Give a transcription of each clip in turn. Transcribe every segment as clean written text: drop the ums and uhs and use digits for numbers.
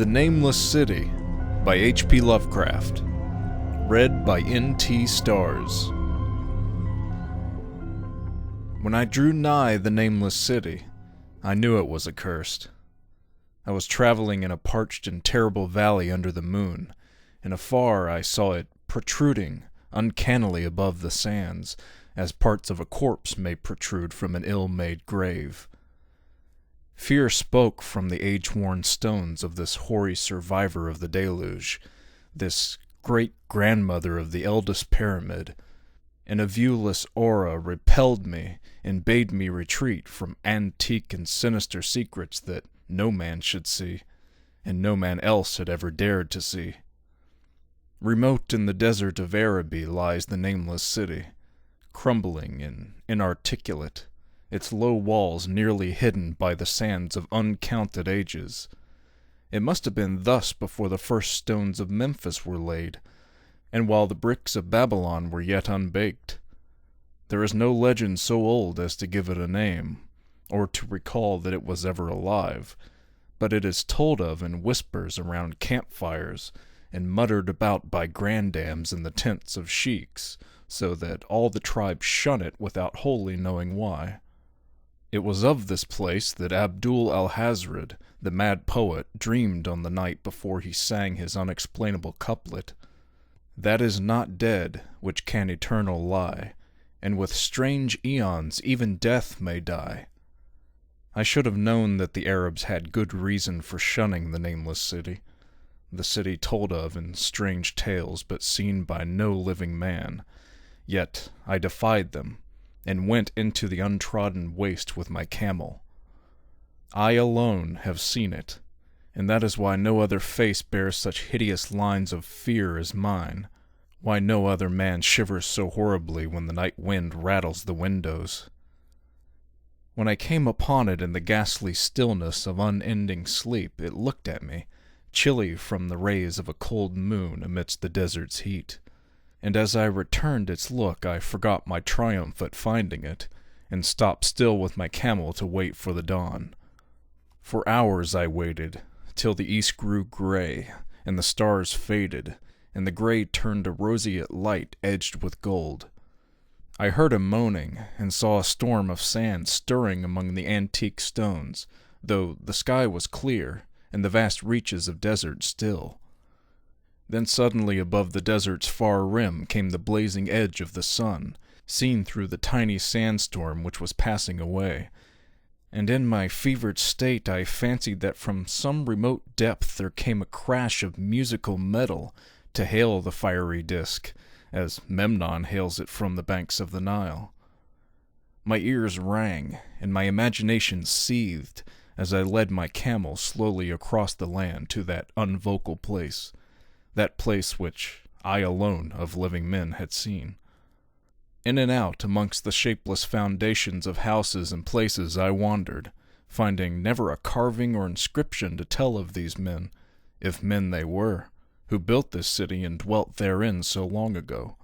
The Nameless City by H.P. Lovecraft. Read by N.T. Stars. When I drew nigh the Nameless City, I knew it was accursed. I was traveling in a parched and terrible valley under the moon, and afar I saw it protruding uncannily above the sands, as parts of a corpse may protrude from an ill-made grave. Fear spoke from the age-worn stones of this hoary survivor of the deluge, this great-grandmother of the eldest pyramid, and a viewless aura repelled me and bade me retreat from antique and sinister secrets that no man should see, and no man else had ever dared to see. Remote in the desert of Araby lies the Nameless City, crumbling and inarticulate, its low walls nearly hidden by the sands of uncounted ages. It must have been thus before the first stones of Memphis were laid, and while the bricks of Babylon were yet unbaked. There is no legend so old as to give it a name, or to recall that it was ever alive, but it is told of in whispers around campfires, and muttered about by grandams in the tents of sheiks, so that all the tribe shun it without wholly knowing why. It was of this place that Abdul Alhazred, the mad poet, dreamed on the night before he sang his unexplainable couplet. That is not dead which can eternal lie, and with strange eons even death may die. I should have known that the Arabs had good reason for shunning the Nameless City, the city told of in strange tales but seen by no living man. Yet I defied them, and went into the untrodden waste with my camel. I alone have seen it, and that is why no other face bears such hideous lines of fear as mine, why no other man shivers so horribly when the night wind rattles the windows. When I came upon it in the ghastly stillness of unending sleep, it looked at me, chilly from the rays of a cold moon amidst the desert's heat. And as I returned its look, I forgot my triumph at finding it, and stopped still with my camel to wait for the dawn. For hours I waited, till the east grew gray, and the stars faded, and the gray turned to roseate light edged with gold. I heard a moaning, and saw a storm of sand stirring among the antique stones, though the sky was clear, and the vast reaches of desert still. Then suddenly above the desert's far rim came the blazing edge of the sun, seen through the tiny sandstorm which was passing away, and in my fevered state I fancied that from some remote depth there came a crash of musical metal to hail the fiery disk, as Memnon hails it from the banks of the Nile. My ears rang, and my imagination seethed as I led my camel slowly across the land to that unvocal place, that place which I alone of living men had seen. In and out amongst the shapeless foundations of houses and places I wandered, finding never a carving or inscription to tell of these men, if men they were, who built this city and dwelt therein so long ago.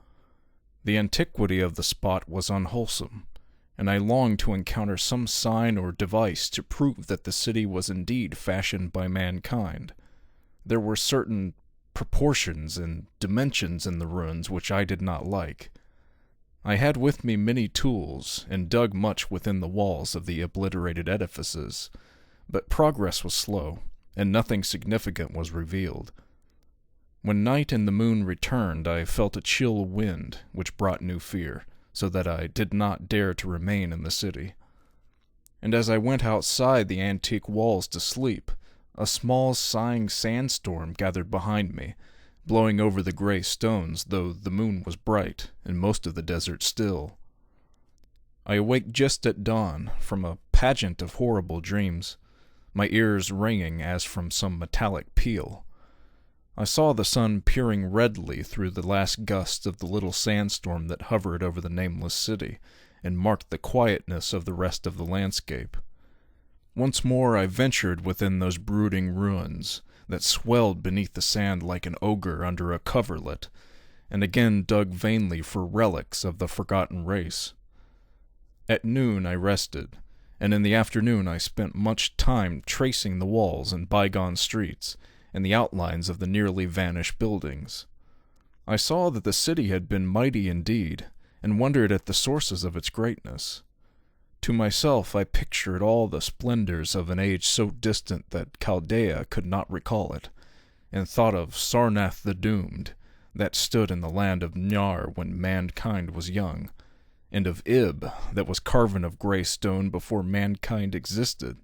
The antiquity of the spot was unwholesome, and I longed to encounter some sign or device to prove that the city was indeed fashioned by mankind. There were certain proportions and dimensions in the ruins which I did not like. I had with me many tools, and dug much within the walls of the obliterated edifices, but progress was slow, and nothing significant was revealed. When night and the moon returned, I felt a chill wind, which brought new fear, so that I did not dare to remain in the city. And as I went outside the antique walls to sleep, a small sighing sandstorm gathered behind me, blowing over the gray stones, though the moon was bright and most of the desert still. I awaked just at dawn from a pageant of horrible dreams, my ears ringing as from some metallic peal. I saw the sun peering redly through the last gusts of the little sandstorm that hovered over the Nameless City and marked the quietness of the rest of the landscape. Once more I ventured within those brooding ruins that swelled beneath the sand like an ogre under a coverlet, and again dug vainly for relics of the forgotten race. At noon I rested, and in the afternoon I spent much time tracing the walls and bygone streets, and the outlines of the nearly vanished buildings. I saw that the city had been mighty indeed, and wondered at the sources of its greatness. To myself I pictured all the splendors of an age so distant that Chaldea could not recall it, and thought of Sarnath the Doomed, that stood in the land of Nyar when mankind was young, and of Ib, that was carven of grey stone before mankind existed.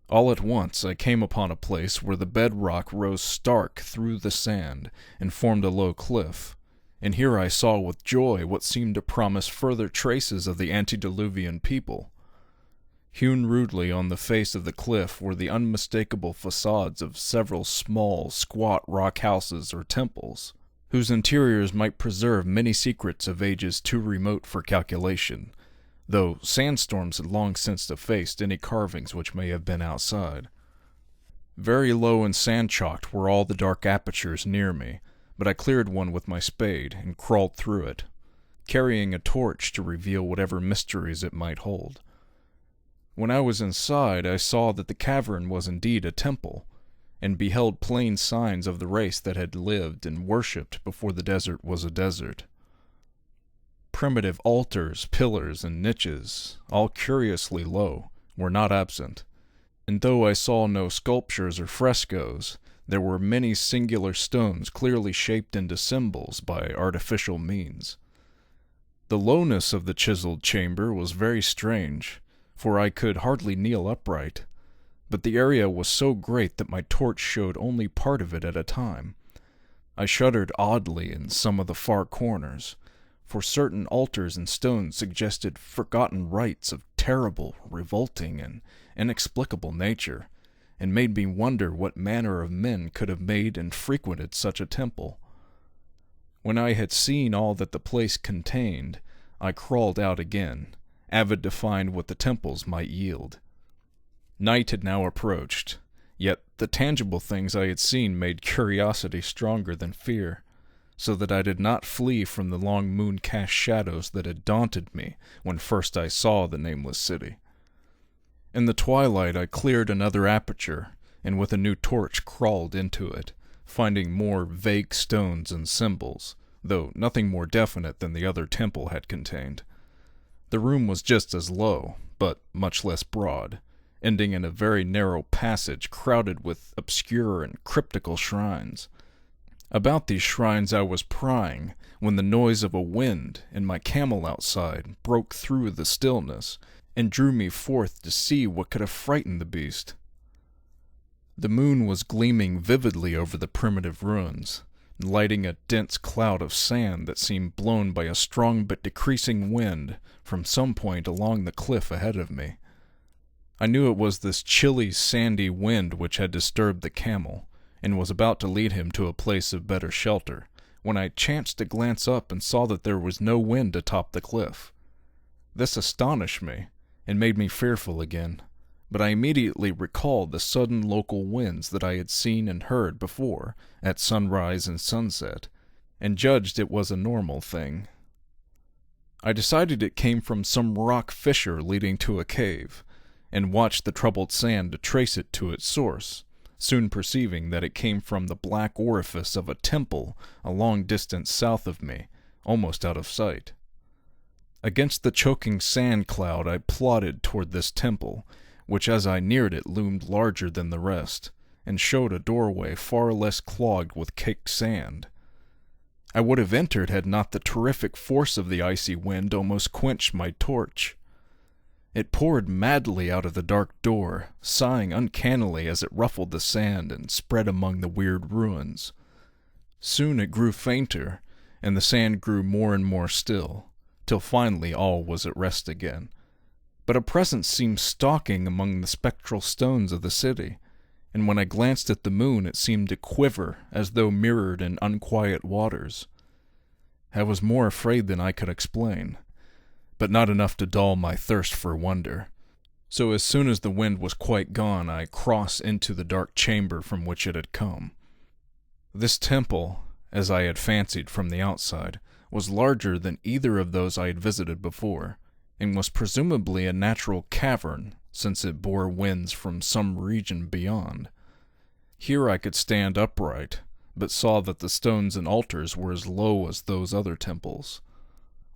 All at once I came upon a place where the bedrock rose stark through the sand and formed a low cliff, and here I saw with joy what seemed to promise further traces of the antediluvian people. Hewn rudely on the face of the cliff were the unmistakable facades of several small, squat rock houses or temples, whose interiors might preserve many secrets of ages too remote for calculation, though sandstorms had long since effaced any carvings which may have been outside. Very low and sand-chalked were all the dark apertures near me, but I cleared one with my spade and crawled through it, carrying a torch to reveal whatever mysteries it might hold. When I was inside, I saw that the cavern was indeed a temple, and beheld plain signs of the race that had lived and worshipped before the desert was a desert. Primitive altars, pillars, and niches, all curiously low, were not absent, and though I saw no sculptures or frescoes, there were many singular stones clearly shaped into symbols by artificial means. The lowness of the chiseled chamber was very strange, for I could hardly kneel upright, but the area was so great that my torch showed only part of it at a time. I shuddered oddly in some of the far corners, for certain altars and stones suggested forgotten rites of terrible, revolting, and inexplicable nature, and made me wonder what manner of men could have made and frequented such a temple. When I had seen all that the place contained, I crawled out again, avid to find what the temples might yield. Night had now approached, yet the tangible things I had seen made curiosity stronger than fear, so that I did not flee from the long moon-cast shadows that had daunted me when first I saw the Nameless City. In the twilight I cleared another aperture, and with a new torch crawled into it, finding more vague stones and symbols, though nothing more definite than the other temple had contained. The room was just as low, but much less broad, ending in a very narrow passage crowded with obscure and cryptical shrines. About these shrines I was prying, when the noise of a wind and my camel outside broke through the stillness, and drew me forth to see what could have frightened the beast. The moon was gleaming vividly over the primitive ruins, lighting a dense cloud of sand that seemed blown by a strong but decreasing wind from some point along the cliff ahead of me. I knew it was this chilly, sandy wind which had disturbed the camel, and was about to lead him to a place of better shelter, when I chanced to glance up and saw that there was no wind atop the cliff. This astonished me, and made me fearful again, but I immediately recalled the sudden local winds that I had seen and heard before at sunrise and sunset, and judged it was a normal thing. I decided it came from some rock fissure leading to a cave, and watched the troubled sand to trace it to its source, soon perceiving that it came from the black orifice of a temple a long distance south of me, almost out of sight. Against the choking sand cloud I plodded toward this temple, which as I neared it loomed larger than the rest, and showed a doorway far less clogged with caked sand. I would have entered had not the terrific force of the icy wind almost quenched my torch. It poured madly out of the dark door, sighing uncannily as it ruffled the sand and spread among the weird ruins. Soon it grew fainter, and the sand grew more and more still, till finally all was at rest again. But a presence seemed stalking among the spectral stones of the city, and when I glanced at the moon it seemed to quiver as though mirrored in unquiet waters. I was more afraid than I could explain, but not enough to dull my thirst for wonder. So as soon as the wind was quite gone, I crossed into the dark chamber from which it had come. This temple, as I had fancied from the outside, was larger than either of those I had visited before, and was presumably a natural cavern, since it bore winds from some region beyond. Here I could stand upright, but saw that the stones and altars were as low as those other temples.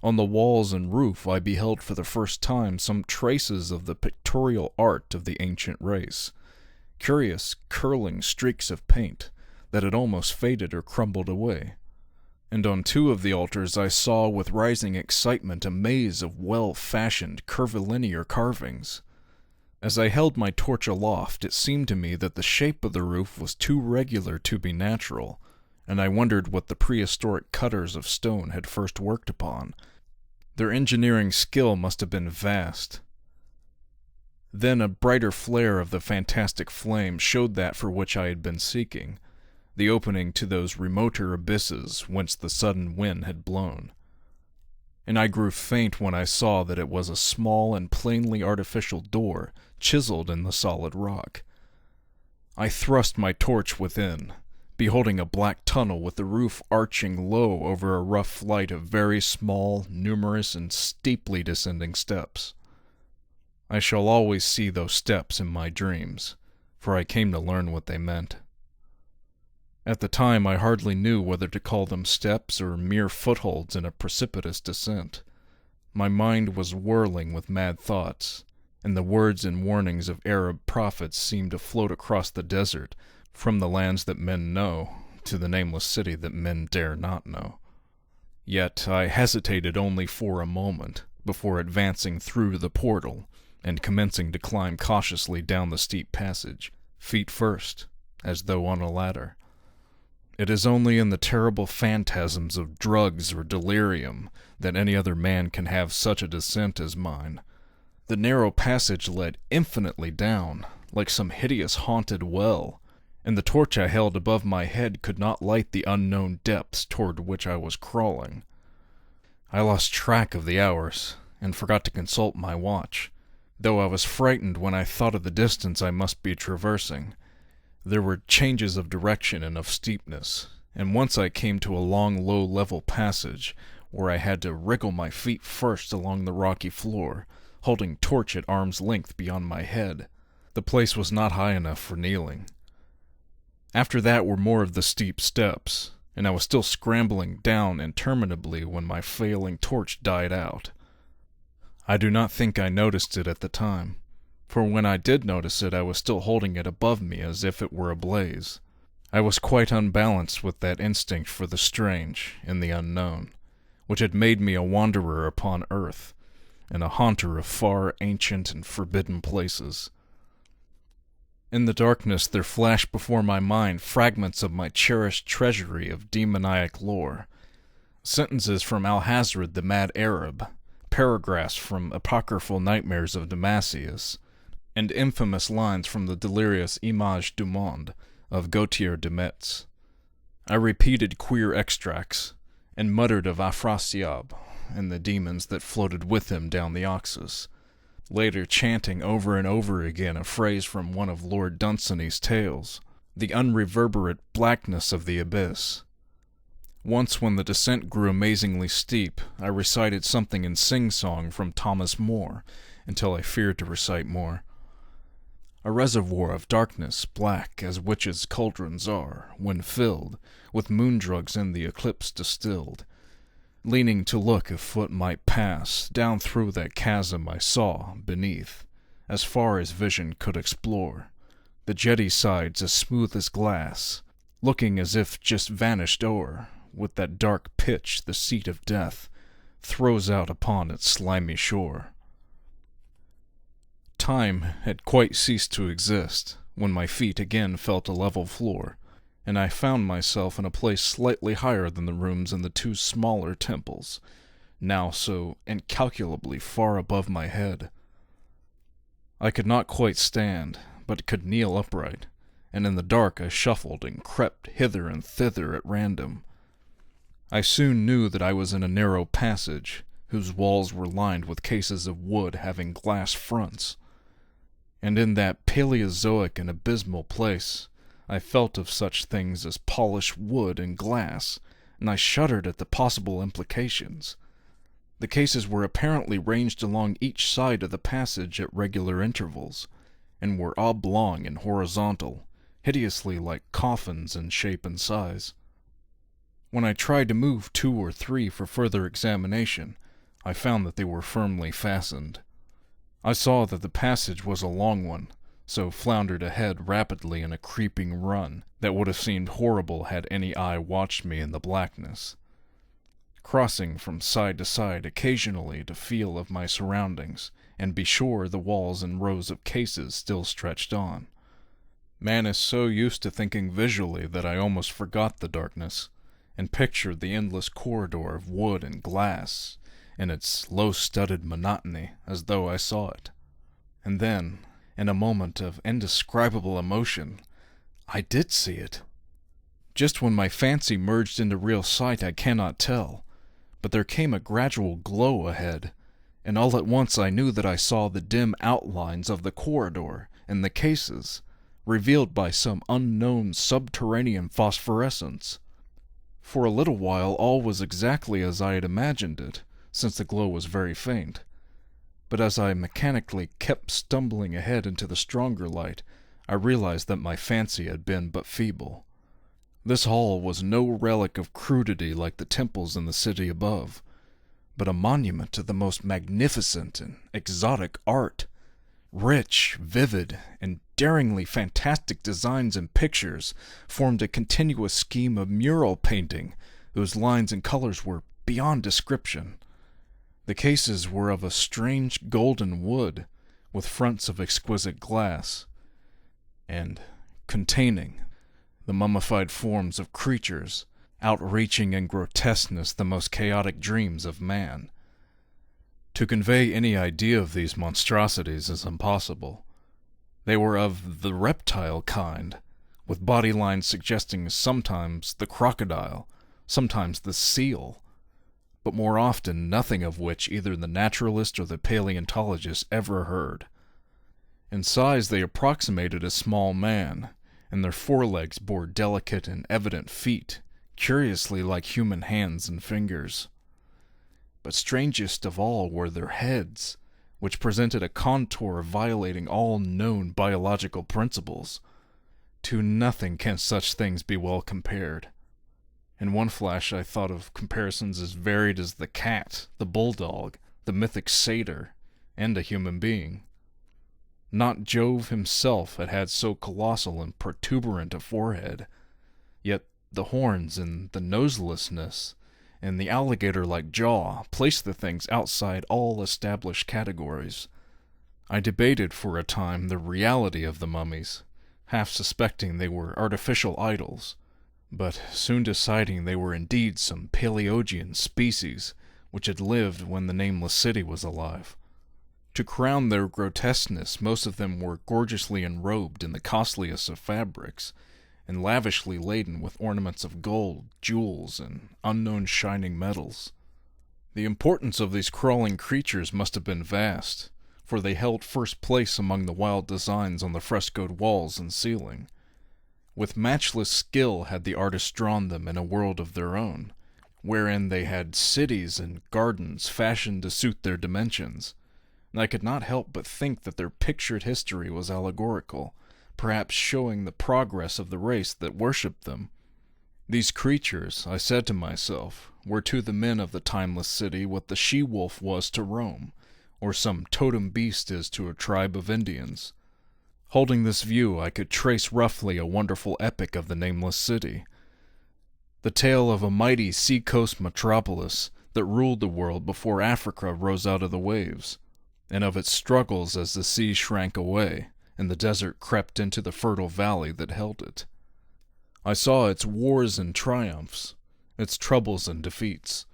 On the walls and roof I beheld for the first time some traces of the pictorial art of the ancient race, curious curling streaks of paint that had almost faded or crumbled away. And on 2 of the altars I saw with rising excitement a maze of well-fashioned curvilinear carvings. As I held my torch aloft, it seemed to me that the shape of the roof was too regular to be natural, and I wondered what the prehistoric cutters of stone had first worked upon. Their engineering skill must have been vast. Then a brighter flare of the fantastic flame showed that for which I had been seeking, the opening to those remoter abysses whence the sudden wind had blown. And I grew faint when I saw that it was a small and plainly artificial door chiseled in the solid rock. I thrust my torch within, beholding a black tunnel with the roof arching low over a rough flight of very small, numerous, and steeply descending steps. I shall always see those steps in my dreams, for I came to learn what they meant. At the time I hardly knew whether to call them steps or mere footholds in a precipitous descent. My mind was whirling with mad thoughts, and the words and warnings of Arab prophets seemed to float across the desert, from the lands that men know to the nameless city that men dare not know. Yet I hesitated only for a moment before advancing through the portal and commencing to climb cautiously down the steep passage, feet first, as though on a ladder. It is only in the terrible phantasms of drugs or delirium that any other man can have such a descent as mine. The narrow passage led infinitely down, like some hideous haunted well, and the torch I held above my head could not light the unknown depths toward which I was crawling. I lost track of the hours, and forgot to consult my watch, though I was frightened when I thought of the distance I must be traversing. There were changes of direction and of steepness, and once I came to a long, low, level passage, where I had to wriggle my feet first along the rocky floor, holding torch at arm's length beyond my head. The place was not high enough for kneeling. After that were more of the steep steps, and I was still scrambling down interminably when my failing torch died out. I do not think I noticed it at the time, for when I did notice it I was still holding it above me as if it were ablaze. I was quite unbalanced with that instinct for the strange and the unknown, which had made me a wanderer upon earth, and a haunter of far, ancient, and forbidden places. In the darkness there flashed before my mind fragments of my cherished treasury of demoniac lore, sentences from Alhazred the Mad Arab, paragraphs from apocryphal nightmares of Damascus, and infamous lines from the delirious Image du Monde of Gautier de Metz. I repeated queer extracts, and muttered of Afrasiab and the demons that floated with him down the Oxus, later chanting over and over again a phrase from one of Lord Dunsany's tales, the unreverberate blackness of the abyss. Once when the descent grew amazingly steep, I recited something in sing-song from Thomas More, until I feared to recite more. A reservoir of darkness, black as witches' cauldrons are, when filled, with moon-drugs in the eclipse distilled. Leaning to look if foot might pass, down through that chasm I saw, beneath, as far as vision could explore, the jetty sides as smooth as glass, looking as if just vanished o'er, with that dark pitch the seat of death throws out upon its slimy shore. Time had quite ceased to exist when my feet again felt a level floor, and I found myself in a place slightly higher than the rooms in the 2 smaller temples, now so incalculably far above my head. I could not quite stand, but could kneel upright, and in the dark I shuffled and crept hither and thither at random. I soon knew that I was in a narrow passage, whose walls were lined with cases of wood having glass fronts. And in that Paleozoic and abysmal place, I felt of such things as polished wood and glass, and I shuddered at the possible implications. The cases were apparently ranged along each side of the passage at regular intervals, and were oblong and horizontal, hideously like coffins in shape and size. When I tried to move 2 or 3 for further examination, I found that they were firmly fastened. I saw that the passage was a long one, so floundered ahead rapidly in a creeping run that would have seemed horrible had any eye watched me in the blackness, crossing from side to side occasionally to feel of my surroundings and be sure the walls and rows of cases still stretched on. Man is so used to thinking visually that I almost forgot the darkness and pictured the endless corridor of wood and glass and its low-studded monotony as though I saw it. And then, in a moment of indescribable emotion, I did see it. Just when my fancy merged into real sight I cannot tell, but there came a gradual glow ahead, and all at once I knew that I saw the dim outlines of the corridor and the cases, revealed by some unknown subterranean phosphorescence. For a little while all was exactly as I had imagined it, since the glow was very faint. But as I mechanically kept stumbling ahead into the stronger light, I realized that my fancy had been but feeble. This hall was no relic of crudity like the temples in the city above, but a monument to the most magnificent and exotic art. Rich, vivid, and daringly fantastic designs and pictures formed a continuous scheme of mural painting whose lines and colors were beyond description. The cases were of a strange golden wood, with fronts of exquisite glass, and containing the mummified forms of creatures, outreaching in grotesqueness the most chaotic dreams of man. To convey any idea of these monstrosities is impossible. They were of the reptile kind, with body lines suggesting sometimes the crocodile, sometimes the seal, but more often nothing of which either the naturalist or the paleontologist ever heard. In size they approximated a small man, and their forelegs bore delicate and evident feet, curiously like human hands and fingers. But strangest of all were their heads, which presented a contour violating all known biological principles. To nothing can such things be well compared. In one flash I thought of comparisons as varied as the cat, the bulldog, the mythic satyr, and a human being. Not Jove himself had had so colossal and protuberant a forehead, yet the horns and the noselessness and the alligator-like jaw placed the things outside all established categories. I debated for a time the reality of the mummies, half suspecting they were artificial idols, but soon deciding they were indeed some Paleogean species which had lived when the Nameless City was alive. To crown their grotesqueness, most of them were gorgeously enrobed in the costliest of fabrics, and lavishly laden with ornaments of gold, jewels, and unknown shining metals. The importance of these crawling creatures must have been vast, for they held first place among the wild designs on the frescoed walls and ceiling. With matchless skill had the artists drawn them in a world of their own, wherein they had cities and gardens fashioned to suit their dimensions, and I could not help but think that their pictured history was allegorical, perhaps showing the progress of the race that worshipped them. These creatures, I said to myself, were to the men of the timeless city what the she-wolf was to Rome, or some totem beast is to a tribe of Indians. Holding this view, I could trace roughly a wonderful epic of the Nameless City, the tale of a mighty sea-coast metropolis that ruled the world before Africa rose out of the waves, and of its struggles as the sea shrank away, and the desert crept into the fertile valley that held it. I saw its wars and triumphs, its troubles and defeats,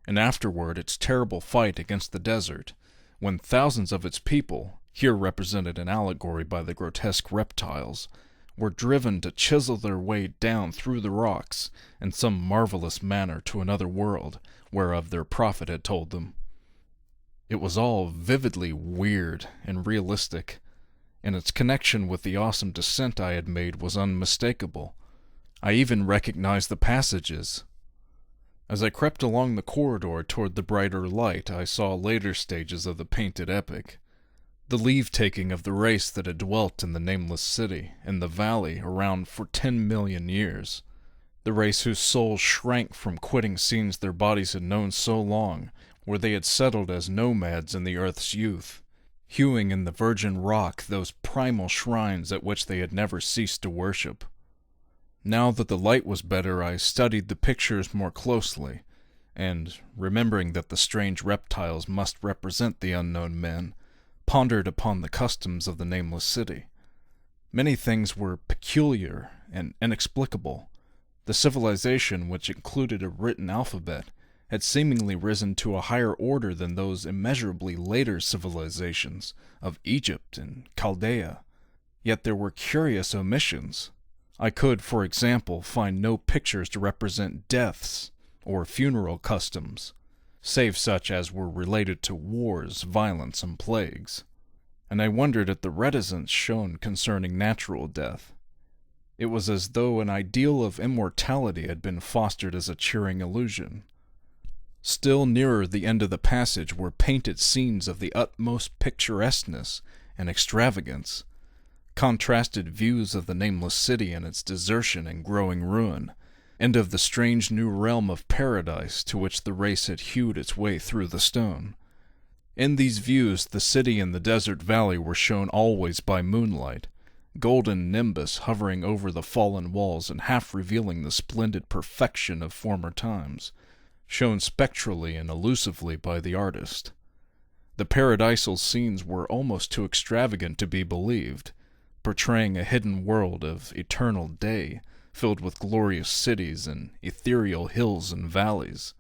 and afterward its terrible fight against the desert, when thousands of its people, here represented in allegory by the grotesque reptiles, were driven to chisel their way down through the rocks in some marvelous manner to another world, whereof their prophet had told them. It was all vividly weird and realistic, and its connection with the awesome descent I had made was unmistakable. I even recognized the passages. As I crept along the corridor toward the brighter light, I saw later stages of the painted epic. The leave-taking of the race that had dwelt in the Nameless City, in the valley, around for 10 million years. The race whose souls shrank from quitting scenes their bodies had known so long, where they had settled as nomads in the earth's youth, hewing in the virgin rock those primal shrines at which they had never ceased to worship. Now that the light was better, I studied the pictures more closely, and, remembering that the strange reptiles must represent the unknown men, pondered upon the customs of the Nameless City. Many things were peculiar and inexplicable. The civilization, which included a written alphabet, had seemingly risen to a higher order than those immeasurably later civilizations of Egypt and Chaldea. Yet there were curious omissions. I could, for example, find no pictures to represent deaths or funeral customs, save such as were related to wars, violence, and plagues. And I wondered at the reticence shown concerning natural death. It was as though an ideal of immortality had been fostered as a cheering illusion. Still nearer the end of the passage were painted scenes of the utmost picturesqueness and extravagance, contrasted views of the Nameless City and its desertion and growing ruin, and of the strange new realm of paradise to which the race had hewed its way through the stone. In these views, the city and the desert valley were shown always by moonlight, golden nimbus hovering over the fallen walls and half revealing the splendid perfection of former times, shown spectrally and elusively by the artist. The paradisal scenes were almost too extravagant to be believed, portraying a hidden world of eternal day, filled with glorious cities and ethereal hills and valleys.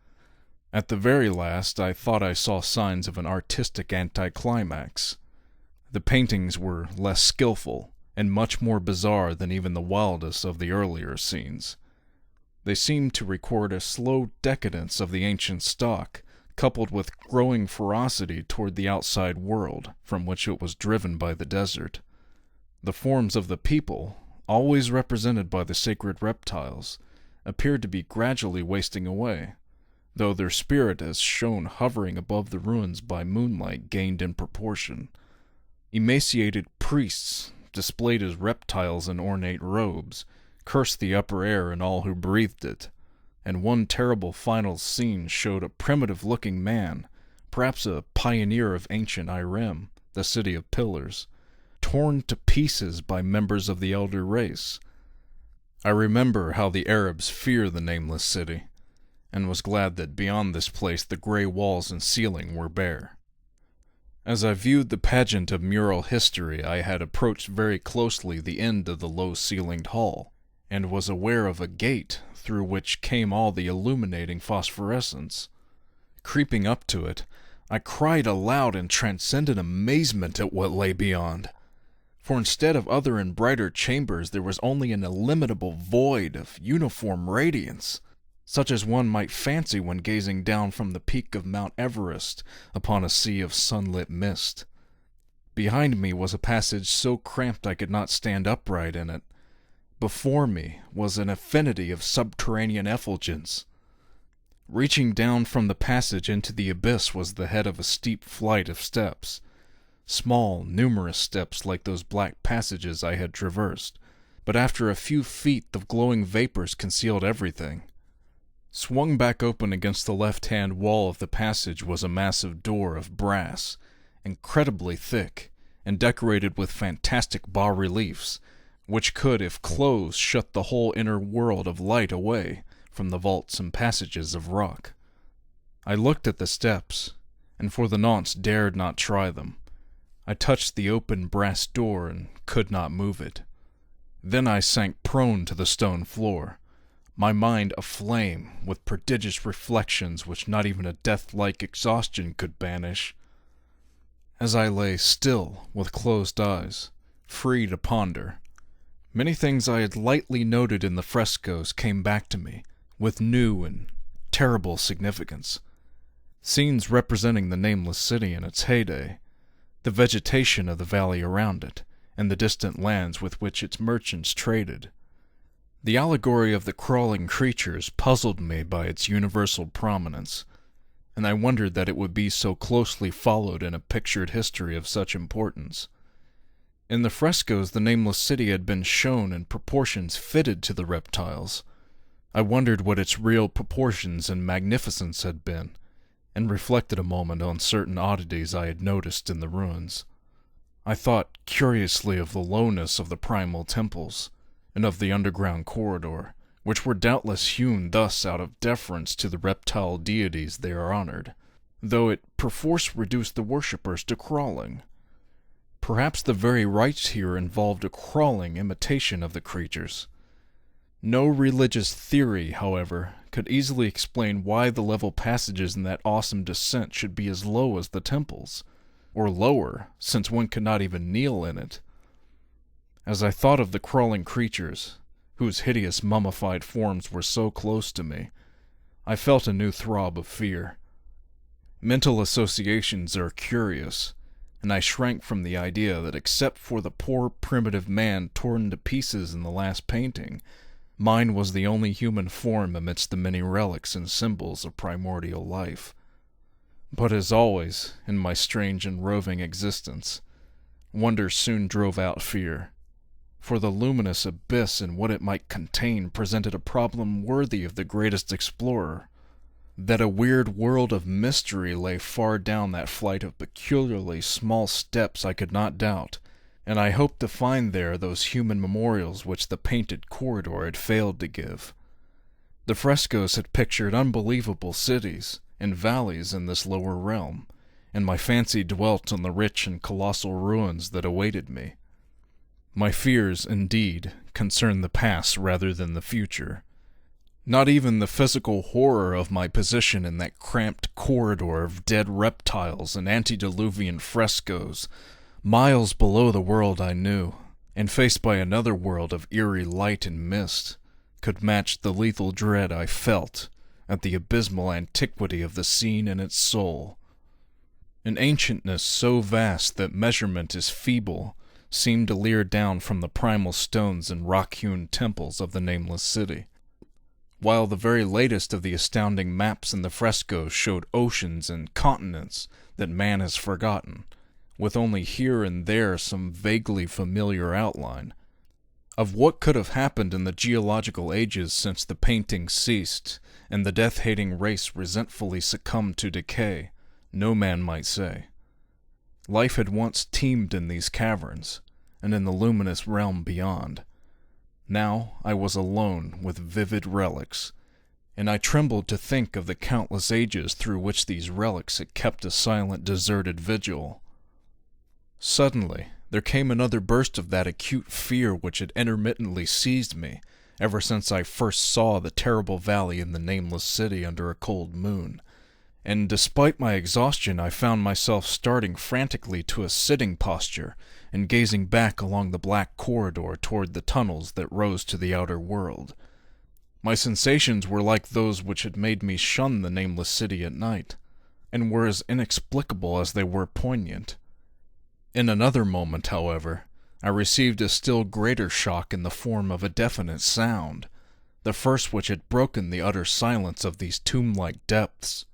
At the very last, I thought I saw signs of an artistic anticlimax. The paintings were less skillful, and much more bizarre than even the wildest of the earlier scenes. They seemed to record a slow decadence of the ancient stock, coupled with growing ferocity toward the outside world, from which it was driven by the desert. The forms of the people, always represented by the sacred reptiles, appeared to be gradually wasting away, though their spirit as shown hovering above the ruins by moonlight gained in proportion. Emaciated priests, displayed as reptiles in ornate robes, cursed the upper air and all who breathed it, and one terrible final scene showed a primitive-looking man, perhaps a pioneer of ancient Irem, the city of pillars, torn to pieces by members of the elder race. I remember how the Arabs fear the Nameless City, and was glad that beyond this place the gray walls and ceiling were bare. As I viewed the pageant of mural history, I had approached very closely the end of the low-ceilinged hall, and was aware of a gate through which came all the illuminating phosphorescence. Creeping up to it, I cried aloud in transcendent amazement at what lay beyond. For instead of other and brighter chambers, there was only an illimitable void of uniform radiance, such as one might fancy when gazing down from the peak of Mount Everest upon a sea of sunlit mist. Behind me was a passage so cramped I could not stand upright in it. Before me was an infinity of subterranean effulgence. Reaching down from the passage into the abyss was the head of a steep flight of steps. Small, numerous steps like those black passages I had traversed, but after a few feet the glowing vapors concealed everything. Swung back open against the left-hand wall of the passage was a massive door of brass, incredibly thick, and decorated with fantastic bas-reliefs, which could, if closed, shut the whole inner world of light away from the vaults and passages of rock. I looked at the steps, and for the nonce dared not try them. I touched the open brass door and could not move it. Then I sank prone to the stone floor, my mind aflame with prodigious reflections which not even a death-like exhaustion could banish. As I lay still with closed eyes, free to ponder, many things I had lightly noted in the frescoes came back to me with new and terrible significance. Scenes representing the Nameless City in its heyday, the vegetation of the valley around it, and the distant lands with which its merchants traded. The allegory of the crawling creatures puzzled me by its universal prominence. and I wondered that it would be so closely followed in a pictured history of such importance. In the frescoes, the Nameless City had been shown in proportions fitted to the reptiles. I wondered what its real proportions and magnificence had been, and reflected a moment on certain oddities I had noticed in the ruins. I thought curiously of the lowness of the primal temples, and of the underground corridor, which were doubtless hewn thus out of deference to the reptile deities they are honored, though it perforce reduced the worshippers to crawling. Perhaps the very rites here involved a crawling imitation of the creatures. No religious theory, however, could easily explain why the level passages in that awesome descent should be as low as the temples, or lower, since one could not even kneel in it. As I thought of the crawling creatures, whose hideous mummified forms were so close to me, I felt a new throb of fear. Mental associations are curious, and I shrank from the idea that except for the poor primitive man torn to pieces in the last painting, mine was the only human form amidst the many relics and symbols of primordial life. But as always, in my strange and roving existence, wonder soon drove out fear, for the luminous abyss and what it might contain presented a problem worthy of the greatest explorer. That a weird world of mystery lay far down that flight of peculiarly small steps I could not doubt, and I hoped to find there those human memorials which the painted corridor had failed to give. The frescoes had pictured unbelievable cities and valleys in this lower realm, and my fancy dwelt on the rich and colossal ruins that awaited me. My fears, indeed, concerned the past rather than the future. Not even the physical horror of my position in that cramped corridor of dead reptiles and antediluvian frescoes, miles below the world I knew, and faced by another world of eerie light and mist, could match the lethal dread I felt at the abysmal antiquity of the scene and its soul. An ancientness so vast that measurement is feeble seemed to leer down from the primal stones and rock-hewn temples of the Nameless City, while the very latest of the astounding maps in the frescoes showed oceans and continents that man has forgotten, with only here and there some vaguely familiar outline. Of what could have happened in the geological ages since the painting ceased, and the death-hating race resentfully succumbed to decay, no man might say. Life had once teemed in these caverns, and in the luminous realm beyond. Now I was alone with vivid relics, and I trembled to think of the countless ages through which these relics had kept a silent, deserted vigil. Suddenly, there came another burst of that acute fear which had intermittently seized me ever since I first saw the terrible valley in the Nameless City under a cold moon, and despite my exhaustion I found myself starting frantically to a sitting posture and gazing back along the black corridor toward the tunnels that rose to the outer world. My sensations were like those which had made me shun the Nameless City at night, and were as inexplicable as they were poignant. In another moment, however, I received a still greater shock in the form of a definite sound, the first which had broken the utter silence of these tomb-like depths.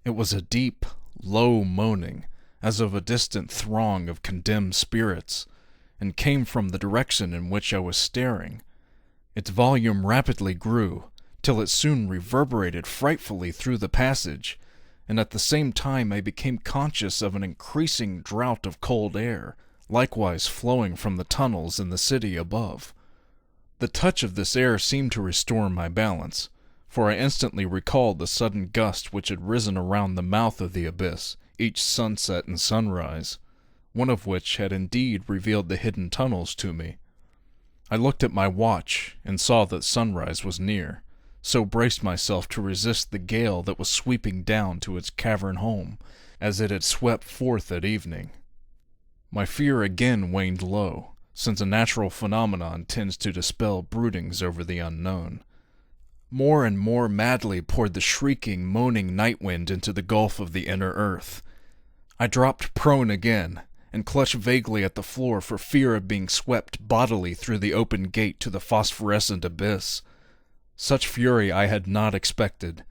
It was a deep, low moaning, as of a distant throng of condemned spirits, and came from the direction in which I was staring. Its volume rapidly grew, till it soon reverberated frightfully through the passage, and at the same time I became conscious of an increasing draught of cold air, likewise flowing from the tunnels in the city above. The touch of this air seemed to restore my balance, for I instantly recalled the sudden gust which had risen around the mouth of the abyss each sunset and sunrise, one of which had indeed revealed the hidden tunnels to me. I looked at my watch and saw that sunrise was near, so braced myself to resist the gale that was sweeping down to its cavern home, as it had swept forth at evening. My fear again waned low, since a natural phenomenon tends to dispel broodings over the unknown. More and more madly poured the shrieking, moaning night wind into the gulf of the inner earth. I dropped prone again, and clutched vaguely at the floor for fear of being swept bodily through the open gate to the phosphorescent abyss. Such fury I had not expected,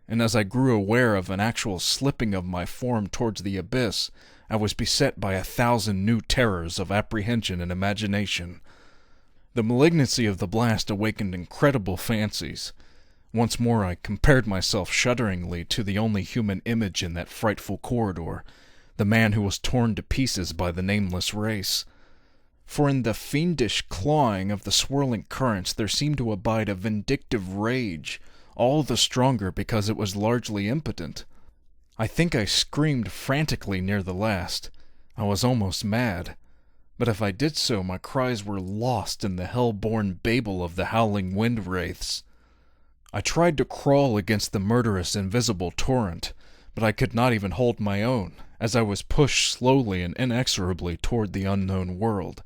and as I grew aware of an actual slipping of my form towards the abyss, I was beset by 1,000 new terrors of apprehension and imagination. The malignancy of the blast awakened incredible fancies. Once more I compared myself shudderingly to the only human image in that frightful corridor, the man who was torn to pieces by the nameless race. For in the fiendish clawing of the swirling currents there seemed to abide a vindictive rage, all the stronger because it was largely impotent. I think I screamed frantically near the last. I was almost mad. But if I did so, my cries were lost in the hell-born babel of the howling wind wraiths. I tried to crawl against the murderous invisible torrent, but I could not even hold my own, as I was pushed slowly and inexorably toward the unknown world.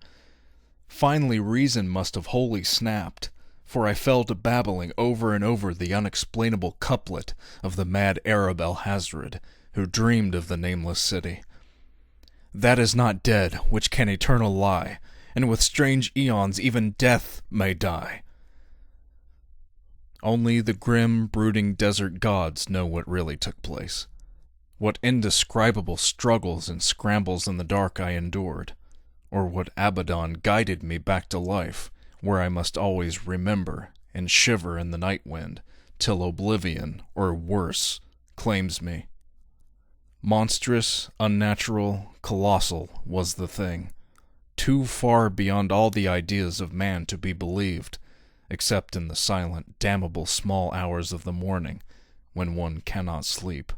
Finally reason must have wholly snapped, for I fell to babbling over and over the unexplainable couplet of the mad Abdul Alhazred, who dreamed of the Nameless City. That is not dead which can eternal lie, and with strange eons even death may die. Only the grim, brooding desert gods know what really took place. What indescribable struggles and scrambles in the dark I endured, or what Abaddon guided me back to life, where I must always remember and shiver in the night wind, till oblivion, or worse, claims me. Monstrous, unnatural, colossal was the thing, too far beyond all the ideas of man to be believed, except in the silent, damnable small hours of the morning, when one cannot sleep.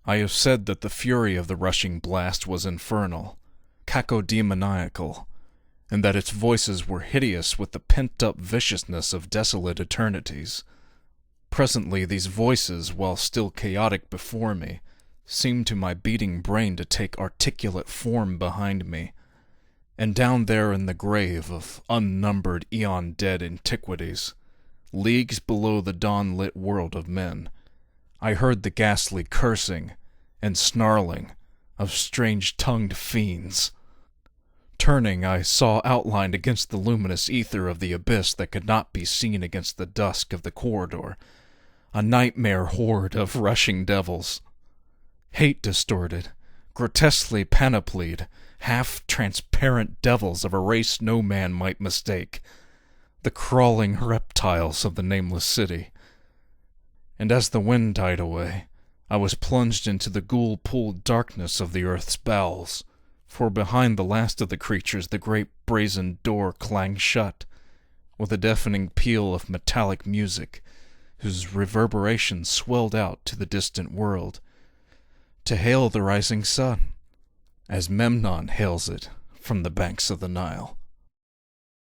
I have said that the fury of the rushing blast was infernal, cacodemoniacal, and that its voices were hideous with the pent-up viciousness of desolate eternities. Presently these voices, while still chaotic before me, seemed to my beating brain to take articulate form behind me, and down there in the grave of unnumbered eon-dead antiquities, leagues below the dawn-lit world of men, I heard the ghastly cursing and snarling of strange-tongued fiends. Turning, I saw outlined against the luminous ether of the abyss that could not be seen against the dusk of the corridor, a nightmare horde of rushing devils. Hate-distorted, grotesquely panoplied, half-transparent devils of a race no man might mistake, the crawling reptiles of the Nameless City. And as the wind died away, I was plunged into the ghoul-pooled darkness of the earth's bowels, for behind the last of the creatures the great brazen door clanged shut, with a deafening peal of metallic music, whose reverberations swelled out to the distant world, to hail the rising sun, as Memnon hails it from the banks of the Nile.